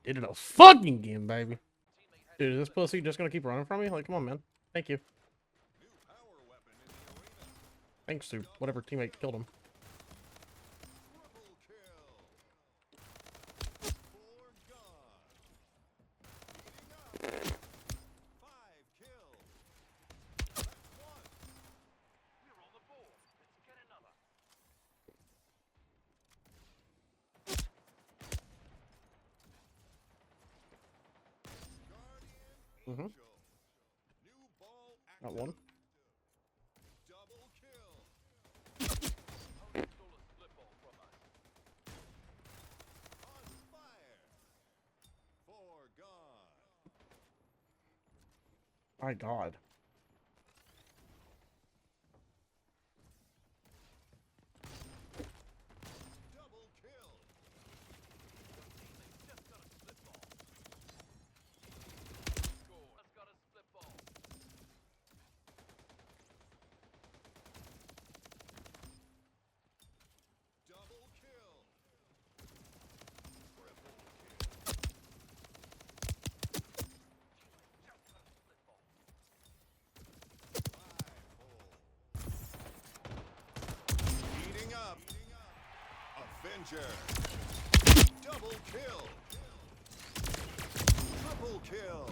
Did it a fucking game, baby. Dude, is this pussy just gonna keep running from me? Like, come on, man. Thank you. Thanks to whatever teammate killed him. Mm-hmm. Got one. My God. Avenger. Double kill. Triple kill.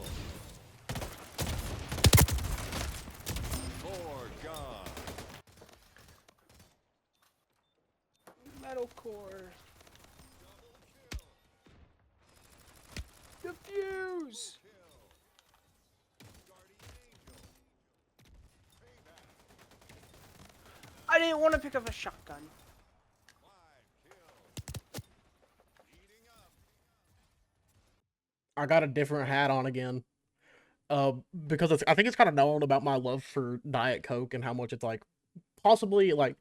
4 gone. Metalcore. Defuse. I didn't want to pick up a shotgun. I got a different hat on again. Because I think it's kind of known about my love for Diet Coke and how much it's like possibly like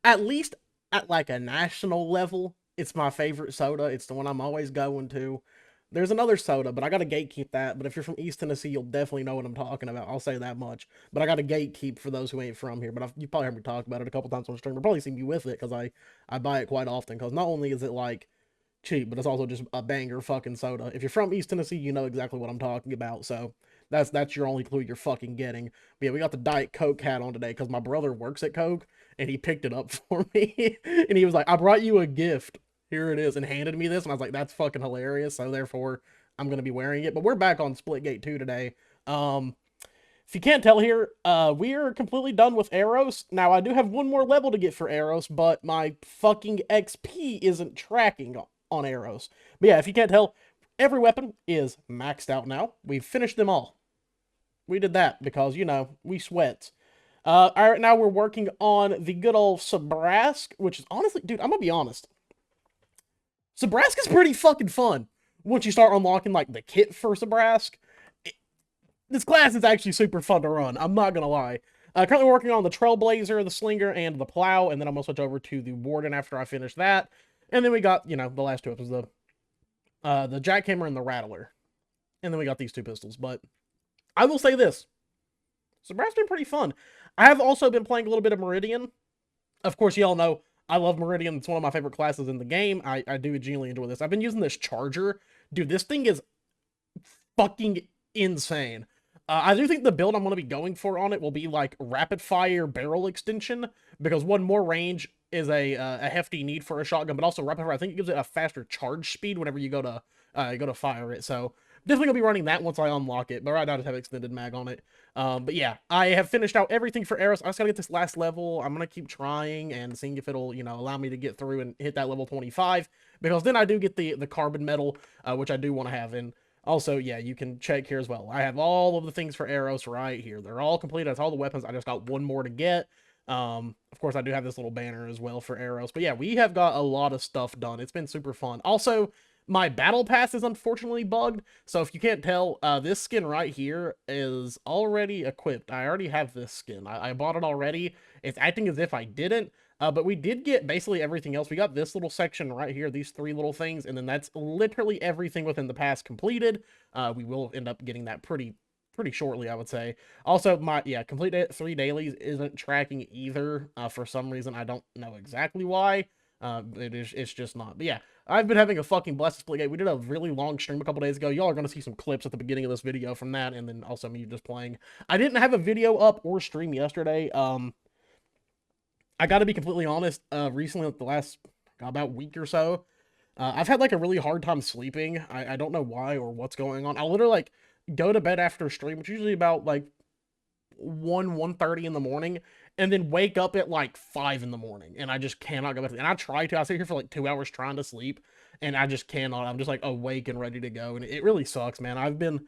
at least at like a national level, it's my favorite soda. It's the one I'm always going to. There's another soda, but I gotta gatekeep that. But if you're from East Tennessee, you'll definitely know what I'm talking about. I'll say that much. But I gotta gatekeep for those who ain't from here. But you probably heard me talk about it a couple times on stream. I've probably seen you with it because I buy it quite often. Because not only is it like cheap, but it's also just a banger fucking soda. If you're from East Tennessee, you know exactly what I'm talking about. So that's your only clue you're fucking getting. But yeah, we got the Diet Coke hat on today because my brother works at Coke and he picked it up for me. And he was like, I brought you a gift. Here it is, and handed me this. And I was like, that's fucking hilarious. So therefore, I'm gonna be wearing it. But we're back on Splitgate 2 today. If you can't tell here, we are completely done with Eros. Now, I do have one more level to get for Eros, but my fucking XP isn't tracking on Eros. But yeah, if you can't tell, every weapon is maxed out now. We've finished them all. We did that because, you know, we sweat. All right, now we're working on the good old Sabrask, which is honestly, dude, I'm gonna be honest. Sabrask is pretty fucking fun once you start unlocking, like, the kit for Sabrask. This class is actually super fun to run. I'm not gonna lie. Currently working on the Trailblazer, the Slinger, and the Plow, and then I'm gonna switch over to the Warden after I finish that. And then we got, you know, the last two weapons, the Jackhammer and the Rattler. And then we got these two pistols. But I will say this. Sabrask's been pretty fun. I have also been playing a little bit of Meridian. Of course, y'all know I love Meridian. It's one of my favorite classes in the game. I do genuinely enjoy this. I've been using this Charger. Dude, this thing is fucking insane. I do think the build I'm going to be going for on it will be like rapid fire barrel extension because one, more range is a hefty need for a shotgun, but also rapid fire, I think it gives it a faster charge speed whenever you go to fire it. So definitely gonna be running that once I unlock it. But right now I just have extended mag on it. But yeah, I have finished out everything for Eros. I just gotta get this last level. I'm gonna keep trying and seeing if it'll, you know, allow me to get through and hit that level 25 because then I do get the carbon medal, which I do want to have. And also, yeah, you can check here as well. I have all of the things for Eros right here. They're all completed. That's all the weapons. I just got one more to get. Of course, I do have this little banner as well for Eros. But yeah, we have got a lot of stuff done. It's been super fun. Also, my battle pass is unfortunately bugged. So if you can't tell, this skin right here is already equipped. I already have this skin. I bought it already. It's acting as if I didn't. But we did get basically everything else. We got this little section right here, these three little things, and then that's literally everything within the pass completed. We will end up getting that pretty shortly, I would say. Also, my, yeah, complete 3 dailies isn't tracking either for some reason. I don't know exactly why. It's just not. But yeah, I've been having a fucking blast with Splitgate. We did a really long stream a couple days ago. Y'all are going to see some clips at the beginning of this video from that, and then also me just playing. I didn't have a video up or stream yesterday. I got to be completely honest. Recently, like the last about week or so, I've had like a really hard time sleeping. I don't know why or what's going on. I'll literally like go to bed after stream, which is usually about like 1:30 in the morning, and then wake up at like 5 in the morning, and I just cannot go back to. And I try to. I sit here for like 2 hours trying to sleep, and I just cannot. I'm just like awake and ready to go, and it really sucks, man. I've been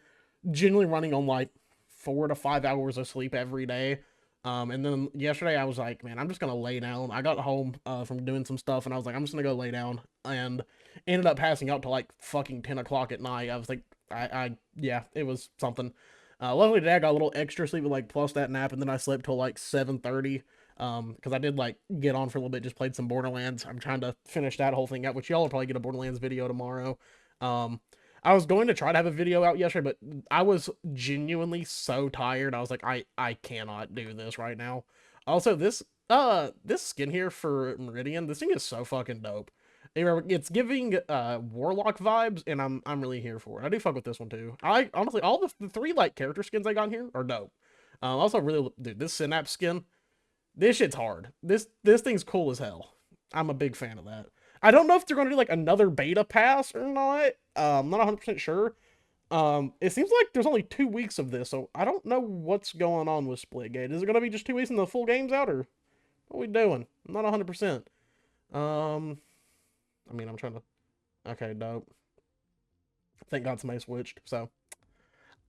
genuinely running on like 4 to 5 hours of sleep every day. And then yesterday I was like, man, I'm just gonna lay down. I got home from doing some stuff, and I was like, I'm just gonna go lay down, and ended up passing out to like fucking 10 o'clock at night. I was like, yeah, it was something. Luckily today I got a little extra sleep with like plus that nap, and then I slept till like 7:30. Because I did like get on for a little bit, just played some Borderlands. I'm trying to finish that whole thing out, which y'all will probably get a Borderlands video tomorrow. I was going to try to have a video out yesterday, but I was genuinely so tired. I was like, I cannot do this right now. Also, this skin here for Meridian, this thing is so fucking dope. It's giving Warlock vibes, and I'm really here for it. I do fuck with this one too. I honestly, all the three like character skins I got here are dope. Also really, dude, this Synapse skin, this shit's hard. This thing's cool as hell. I'm a big fan of that. I don't know if they're going to do like another beta pass or not. I'm not 100% sure. It seems like there's only 2 weeks of this, so I don't know what's going on with Splitgate. Is it going to be just 2 weeks and the full game's out, or what are we doing? I'm not 100%. I mean, I'm trying to. Okay, dope. Thank God somebody switched, so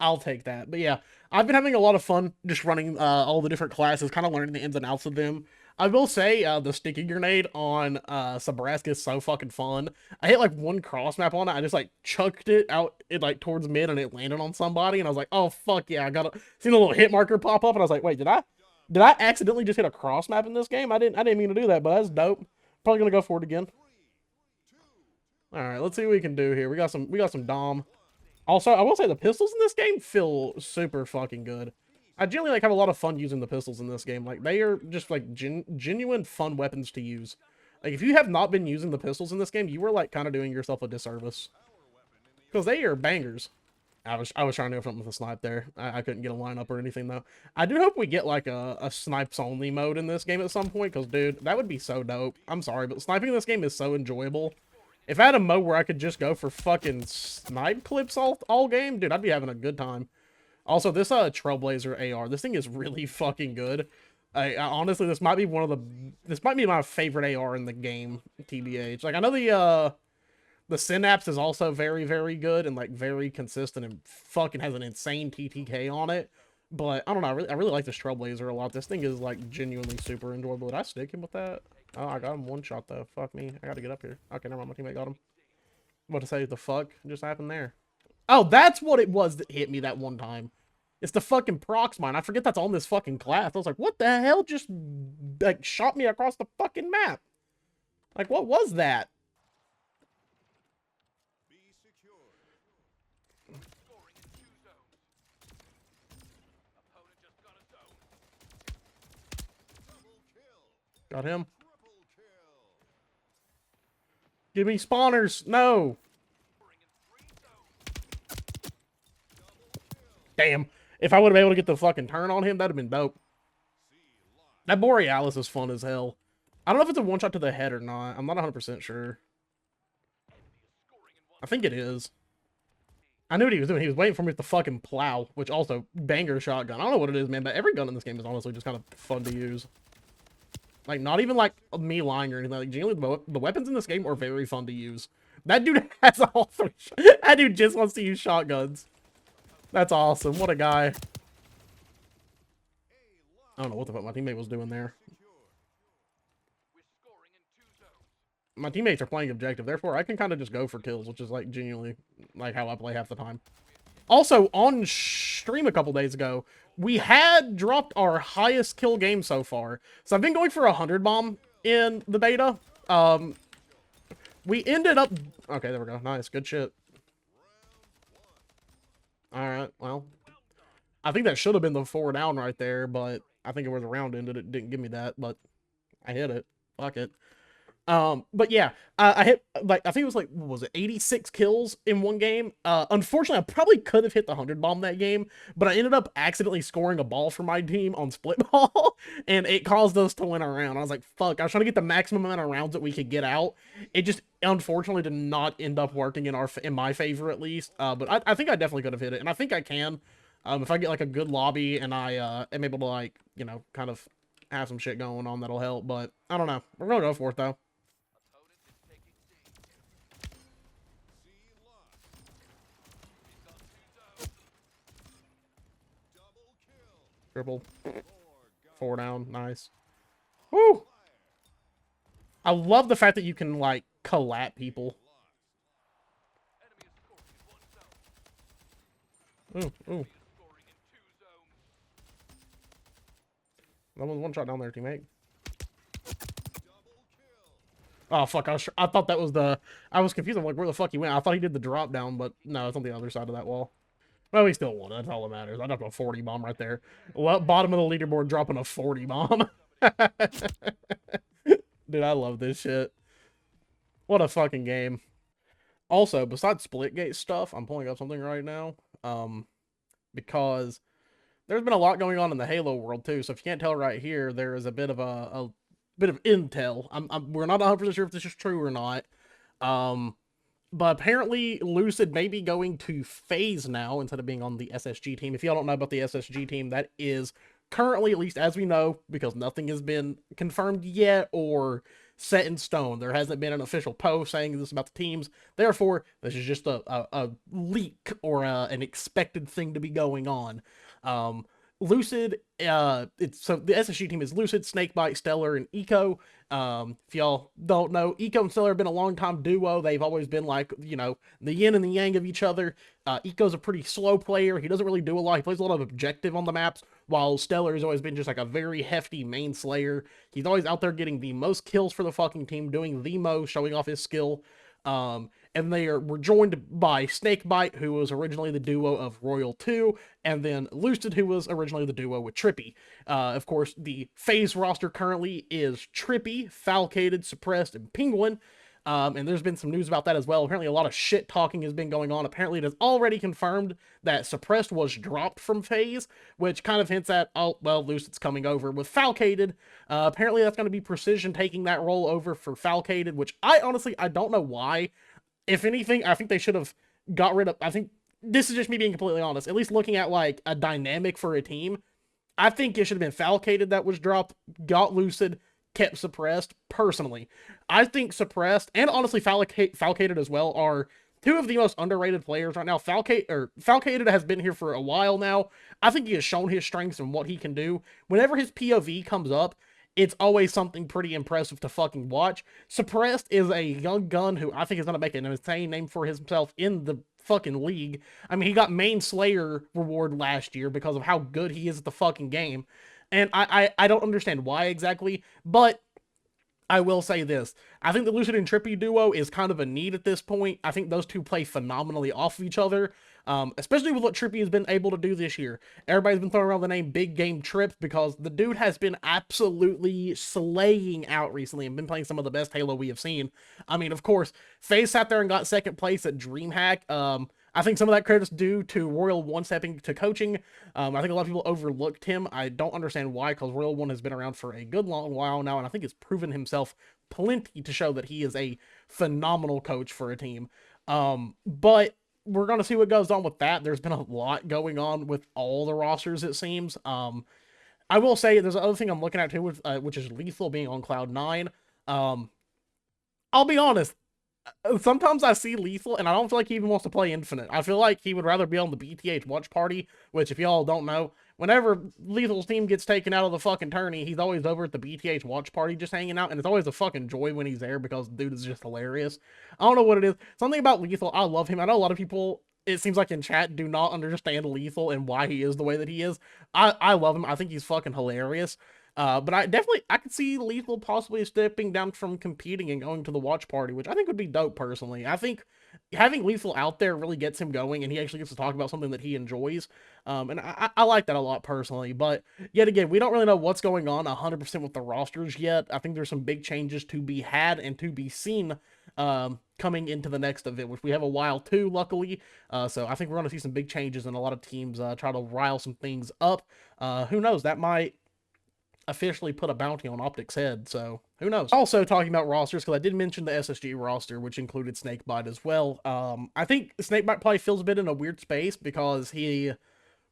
I'll take that. But yeah, I've been having a lot of fun just running all the different classes, kind of learning the ins and outs of them. I will say the sticky grenade on Sabraska is so fucking fun. I hit like one cross map on it. I just like chucked it out like towards mid, and it landed on somebody, and I was like, oh fuck yeah! I got seen a little hit marker pop up, and I was like, wait, did I accidentally just hit a cross map in this game? I didn't mean to do that, but that's dope. Probably gonna go for it again. All right, let's see what we can do here. We got some Dom. Also, I will say the pistols in this game feel super fucking good. I generally like have a lot of fun using the pistols in this game. Like they are just like genuine fun weapons to use. Like if you have not been using the pistols in this game, you were like kind of doing yourself a disservice, because they are bangers. I was trying to go something with a snipe there. I couldn't get a lineup or anything though. I do hope we get like a snipes only mode in this game at some point, because dude, that would be so dope. I'm sorry, but sniping in this game is so enjoyable. If I had a mode where I could just go for fucking snipe clips all game, dude, I'd be having a good time. Also, this Trailblazer AR, this thing is really fucking good. I honestly, this might be my favorite AR in the game, TBH. Like I know the Synapse is also very, very good and like very consistent and fucking has an insane TTK on it. But I don't know, I really like this Trailblazer a lot. This thing is like genuinely super enjoyable. Did I stick him with that? Oh, I got him one shot though. Fuck me. I gotta get up here. Okay, never mind. My teammate got him. What to say? The fuck just happened there? Oh, that's what it was that hit me that one time. It's the fucking prox mine. I forget that's on this fucking class. I was like, what the hell just like shot me across the fucking map? Like, what was that? Be secured. Scoring in 2 zones. Opponent just got a zone. Double kill. Got him. Triple kill. Give me spawners. No. Scoring in 3 zones. Double kill. Damn. If I would have been able to get the fucking turn on him, that'd have been dope. That Borealis is fun as hell. I don't know if it's a one-shot to the head or not. I'm not 100% sure. I think it is. I knew what he was doing. He was waiting for me with the fucking plow, which also banger shotgun. I don't know what it is, man, but every gun in this game is honestly just kind of fun to use. Like, not even like me lying or anything. Like, genuinely, the weapons in this game are very fun to use. That dude has all 3. That dude just wants to use shotguns. That's awesome. What a guy. I don't know what the fuck my teammate was doing there. My teammates are playing objective, therefore I can kind of just go for kills, which is like genuinely like how I play half the time. Also, on stream a couple days ago, we had dropped our highest kill game so far. So I've been going for 100 bomb in the beta. We ended up... Okay, there we go. Nice. Good shit. Alright, well. I think that should have been the 4 down right there, but I think it was a round ended. It didn't give me that, but I hit it. Fuck it. But yeah, I hit like I think it was like what was it 86 kills in one game. Unfortunately, I probably could have hit the 100 bomb that game, but I ended up accidentally scoring a ball for my team on split ball, and it caused us to win a round. I was like, fuck! I was trying to get the maximum amount of rounds that we could get out. It just unfortunately did not end up working in my favor at least. But I think I definitely could have hit it, and I think I can. If I get like a good lobby and I am able to like kind of have some shit going on, that'll help. But I don't know. We're gonna go for it though. C lost. He's got 2 zones. Double kill. Triple. 4 got 4 down. Nice. Woo! fire. I love the fact that you can, like, collab people. Ooh, ooh. That was one shot down there, teammate. Double kill. Oh, fuck. I thought that was the... I was confused. I'm like, where the fuck he went? I thought he did the drop down, but no, it's on the other side of that wall. Well, he still won. That's all that matters. I dropped a 40 bomb right there. Well, bottom of the leaderboard dropping a 40 bomb. Dude, I love this shit. What a fucking game. Also, besides Splitgate stuff, I'm pulling up something right now. Because there's been a lot going on in the Halo world too. So if you can't tell right here, there is a bit of a bit of intel. We're not 100% sure if this is true or not. But apparently Lucid may be going to FaZe now instead of being on the SSG team. If y'all don't know about the SSG team, that is currently, at least as we know, because nothing has been confirmed yet or set in stone. There hasn't been an official post saying this about the teams. Therefore, this is just a leak or an expected thing to be going on. Lucid, so the SSG team is Lucid, Snakebite, Stellar, and Eco. If y'all don't know, Eco and Stellar have been a long time duo. They've always been like, the yin and the yang of each other. Eco's a pretty slow player. He doesn't really do a lot. He plays a lot of objective on the maps, while Stellar has always been just like a very hefty main slayer. He's always out there getting the most kills for the fucking team, doing the most, showing off his skill. And were joined by Snakebite, who was originally the duo of Royal 2, and then Lucid, who was originally the duo with Trippy. Of course, the FaZe roster currently is Trippy, Falcated, Suppressed, and Penguin. And there's been some news about that as well. Apparently a lot of shit talking has been going on. Apparently it is already confirmed that Suppressed was dropped from FaZe, which kind of hints at, oh, well, Lucid's coming over with Falcated. Apparently that's going to be Precision taking that role over for Falcated, which I don't know why. If anything, I think they should have got rid of, I think, this is just me being completely honest, at least looking at like a dynamic for a team, I think it should have been Falcated that was dropped, got Lucid, kept Suppressed, personally. I think Suppressed, and honestly Falcated as well, are two of the most underrated players right now. Falcated has been here for a while now. I think he has shown his strengths and what he can do. Whenever his POV comes up, it's always something pretty impressive to fucking watch. Suppressed is a young gun who I think is going to make an insane name for himself in the fucking league. I mean, he got main Slayer reward last year because of how good he is at the fucking game. And I don't understand why exactly, but I will say this. I think the Lucid and Trippy duo is kind of a need at this point. I think those two play phenomenally off of each other, especially with what Trippy has been able to do this year. Everybody's been throwing around the name Big Game Trips because the dude has been absolutely slaying out recently and been playing some of the best Halo we have seen. I mean, of course, FaZe sat there and got second place at DreamHack. I think some of that credit's due to Royal 1 stepping to coaching. I think a lot of people overlooked him. I don't understand why, because Royal 1 has been around for a good long while now, and I think it's proven himself plenty to show that he is a phenomenal coach for a team. But we're going to see what goes on with that. There's been a lot going on with all the rosters, it seems. I will say there's another thing I'm looking at too, which is Lethal being on Cloud9. I'll be honest. Sometimes I see Lethal, and I don't feel like he even wants to play Infinite. I feel like he would rather be on the BTH watch party, which, if y'all don't know, whenever Lethal's team gets taken out of the fucking tourney, he's always over at the BTH watch party just hanging out, and it's always a fucking joy when he's there because the dude is just hilarious. I don't know what it is. Something about Lethal, I love him. I know a lot of people, it seems like in chat, do not understand Lethal and why he is the way that he is. I love him. I think he's fucking hilarious. But I could see Lethal possibly stepping down from competing and going to the watch party, which I think would be dope personally. I think having Lethal out there really gets him going, and he actually gets to talk about something that he enjoys. And I like that a lot personally. But yet again, we don't really know what's going on 100% with the rosters yet. I think there's some big changes to be had and to be seen coming into the next event, which we have a while too, luckily. So I think we're going to see some big changes and a lot of teams try to rile some things up. Who knows? That might officially put a bounty on Optic's head, so who knows. Also talking about rosters, because I did mention the SSG roster, which included Snakebite as well. I think Snakebite probably feels a bit in a weird space because he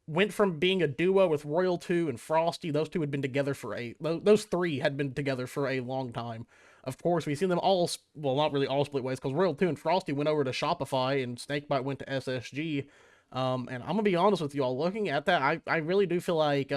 went from being a duo with Royal 2 and Frosty. Those two had been together those three had been together for a long time. Of course, we've seen them all, well, not really all split ways, because Royal 2 and Frosty went over to Shopify and Snakebite went to SSG. And I'm gonna be honest with you all, looking at that, I really do feel like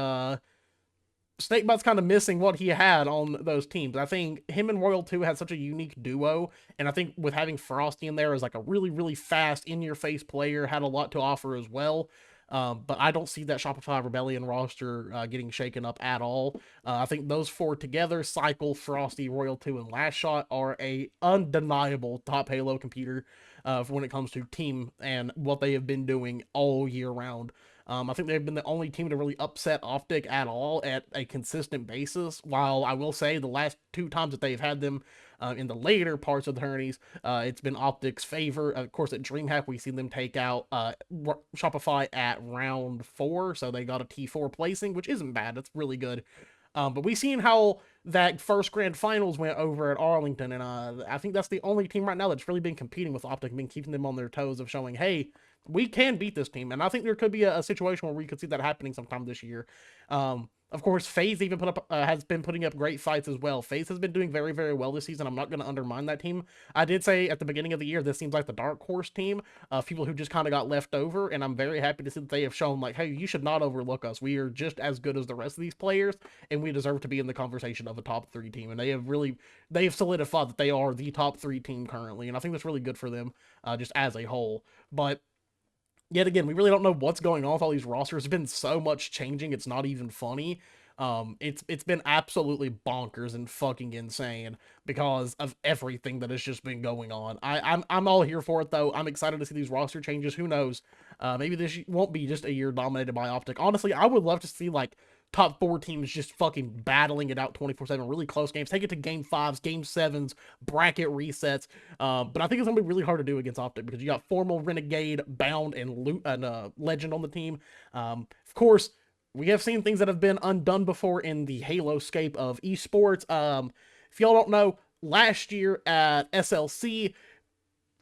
Snakebite's kind of missing what he had on those teams. I think him and Royal 2 had such a unique duo, and I think with having Frosty in there as like a really, really fast, in-your-face player, had a lot to offer as well. But I don't see that Shopify Rebellion roster getting shaken up at all. I think those four together, Cycle, Frosty, Royal 2, and Last Shot, are a undeniable top Halo computer for when it comes to team and what they have been doing all year round. I think they've been the only team to really upset Optic at all at a consistent basis. While I will say the last two times that they've had them in the later parts of the tourneys, it's been Optic's favor. Of course, at DreamHack, we've seen them take out Shopify at round 4, so they got a T4 placing, which isn't bad. That's really good. But we've seen how that first grand finals went over at Arlington, and I think that's the only team right now that's really been competing with Optic and been keeping them on their toes of showing, hey, we can beat this team. And I think there could be a situation where we could see that happening sometime this year. Of course, FaZe even has been putting up great fights as well. FaZe has been doing very, very well this season. I'm not going to undermine that team. I did say at the beginning of the year, this seems like the dark horse team, people who just kind of got left over, and I'm very happy to see that they have shown, like, hey, you should not overlook us. We are just as good as the rest of these players, and we deserve to be in the conversation of a top 3 team. And they've solidified that they are the top 3 team currently, and I think that's really good for them, just as a whole. But yet again, we really don't know what's going on with all these rosters. There's been so much changing, it's not even funny. It's been absolutely bonkers and fucking insane because of everything that has just been going on. I'm all here for it though. I'm excited to see these roster changes. Who knows? Maybe this won't be just a year dominated by Optic. Honestly, I would love to see like top 4 teams just fucking battling it out 24/7, really close games. Take it to game 5s, game 7s, bracket resets. But I think it's gonna be really hard to do against Optic because you got Formal, Renegade, Bound, and Legend on the team. Of course, we have seen things that have been undone before in the Halo scape of esports. If y'all don't know, last year at SLC,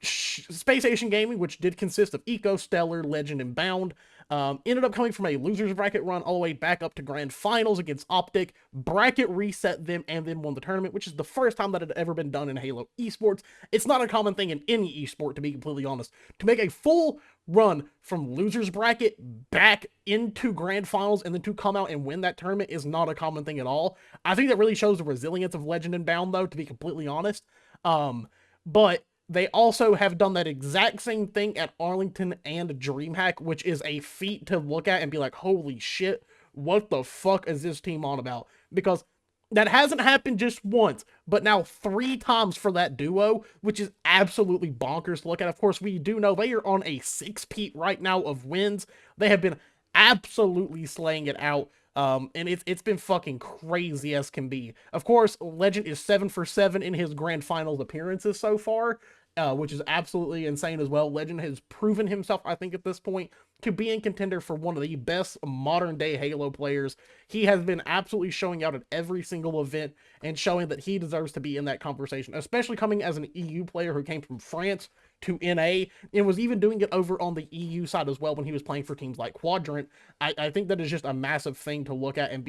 Space Station Gaming, which did consist of Eco, Stellar, Legend, and Bound, ended up coming from a losers bracket run all the way back up to grand finals against Optic, bracket reset them, and then won the tournament, which is the first time that had ever been done in Halo esports. It's not a common thing in any esport, to be completely honest. To make a full run from losers bracket back into grand finals and then to come out and win that tournament is not a common thing at all. I think that really shows the resilience of Legend and Bound, though, to be completely honest. But they also have done that exact same thing at Arlington and DreamHack, which is a feat to look at and be like, holy shit, what the fuck is this team on about? Because that hasn't happened just once, but now 3 times for that duo, which is absolutely bonkers to look at. Of course, we do know they are on a 6-peat right now of wins. They have been absolutely slaying it out. And it's been fucking crazy as can be. Of course, Legend is 7 for 7 in his grand finals appearances so far, which is absolutely insane as well. Legend has proven himself, I think, at this point, to be in contender for one of the best modern day Halo players. He has been absolutely showing out at every single event and showing that he deserves to be in that conversation, especially coming as an EU player who came from France to NA and was even doing it over on the EU side as well when he was playing for teams like Quadrant. I think that is just a massive thing to look at and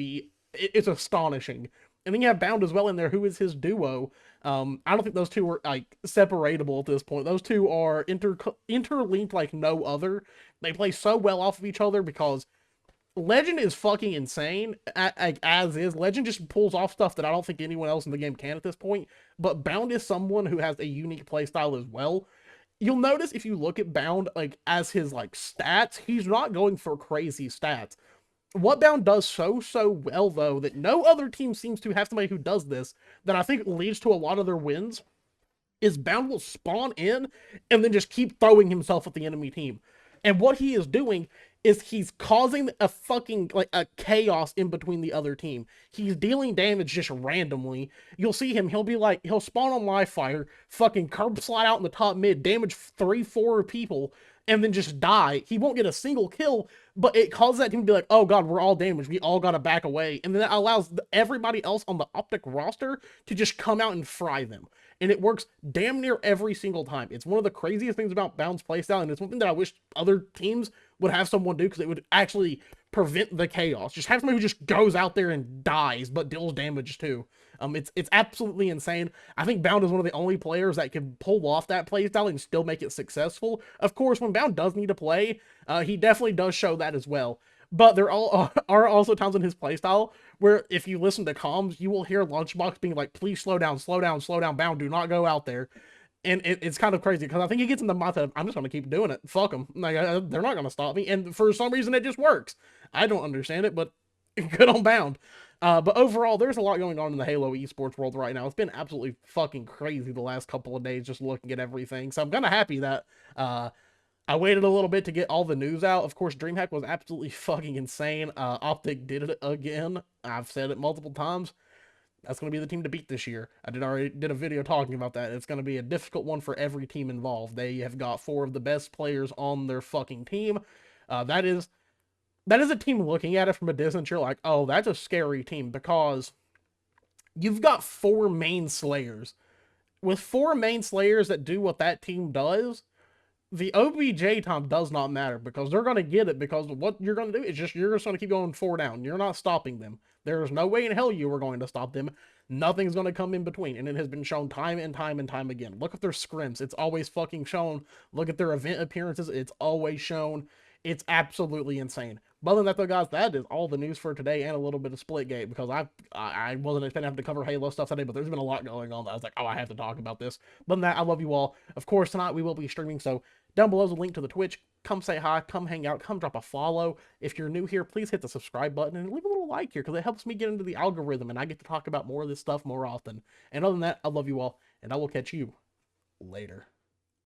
it's astonishing. And then you have Bound as well in there, who is his duo. I don't think those two are like separatable at this point. Those two are interlinked like no other. They play so well off of each other because Legend is fucking insane, as is. Legend just pulls off stuff that I don't think anyone else in the game can at this point. But Bound is someone who has a unique playstyle as well. You'll notice if you look at Bound, like, as his, like, stats, he's not going for crazy stats. What Bound does so well, though, that no other team seems to have somebody who does this, that I think leads to a lot of their wins, is Bound will spawn in and then just keep throwing himself at the enemy team. And what he is doing is he's causing a fucking like a chaos in between the other team. He's dealing damage just randomly. You'll see him, he'll be like, he'll spawn on live fire, fucking curb slide out in the top mid, damage 3-4 people, and then just die. He won't get a single kill, but it causes that team to be like, oh god, we're all damaged. We all gotta back away. And then that allows everybody else on the Optic roster to just come out and fry them. And it works damn near every single time. It's one of the craziest things about Bound's playstyle, and it's one thing that I wish other teams would have someone do, because it would actually prevent the chaos. Just have somebody who just goes out there and dies, but deals damage too. It's absolutely insane. I think Bound is one of the only players that can pull off that playstyle and still make it successful. Of course, when Bound does need to play, he definitely does show that as well. But there are also times in his playstyle where if you listen to comms, you will hear Lunchbox being like, please slow down, Bound, do not go out there. And it's kind of crazy, because I think he gets in the mindset of, I'm just going to keep doing it. Fuck them. Like, they're not going to stop me. And for some reason, it just works. I don't understand it, but good on Bound. But overall, there's a lot going on in the Halo esports world right now. It's been absolutely fucking crazy the last couple of days just looking at everything. So I'm kind of happy that I waited a little bit to get all the news out. Of course, DreamHack was absolutely fucking insane. Optic did it again. I've said it multiple times. That's going to be the team to beat this year. I already did a video talking about that. It's going to be a difficult one for every team involved. They have got 4 of the best players on their fucking team. That is a team looking at it from a distance. You're like, oh, that's a scary team, because you've got 4 main slayers. With 4 main slayers that do what that team does, the OBJ time does not matter, because they're going to get it, because what you're going to do is you're just going to keep going 4 down. You're not stopping them. There's no way in hell you are going to stop them. Nothing's going to come in between, and it has been shown time and time again. Look at their scrims. It's always fucking shown. Look at their event appearances. It's always shown. It's absolutely insane. But other than that, though, guys, that is all the news for today, and a little bit of Splitgate, because I wasn't expecting to have to cover Halo stuff today, but there's been a lot going on that I was like, oh, I have to talk about this. But other than that, I love you all. Of course, tonight we will be streaming, so down below is a link to the Twitch. Come say hi, come hang out, come drop a follow. If you're new here, please hit the subscribe button and leave a little like here, because it helps me get into the algorithm, and I get to talk about more of this stuff more often. And other than that, I love you all, and I will catch you later.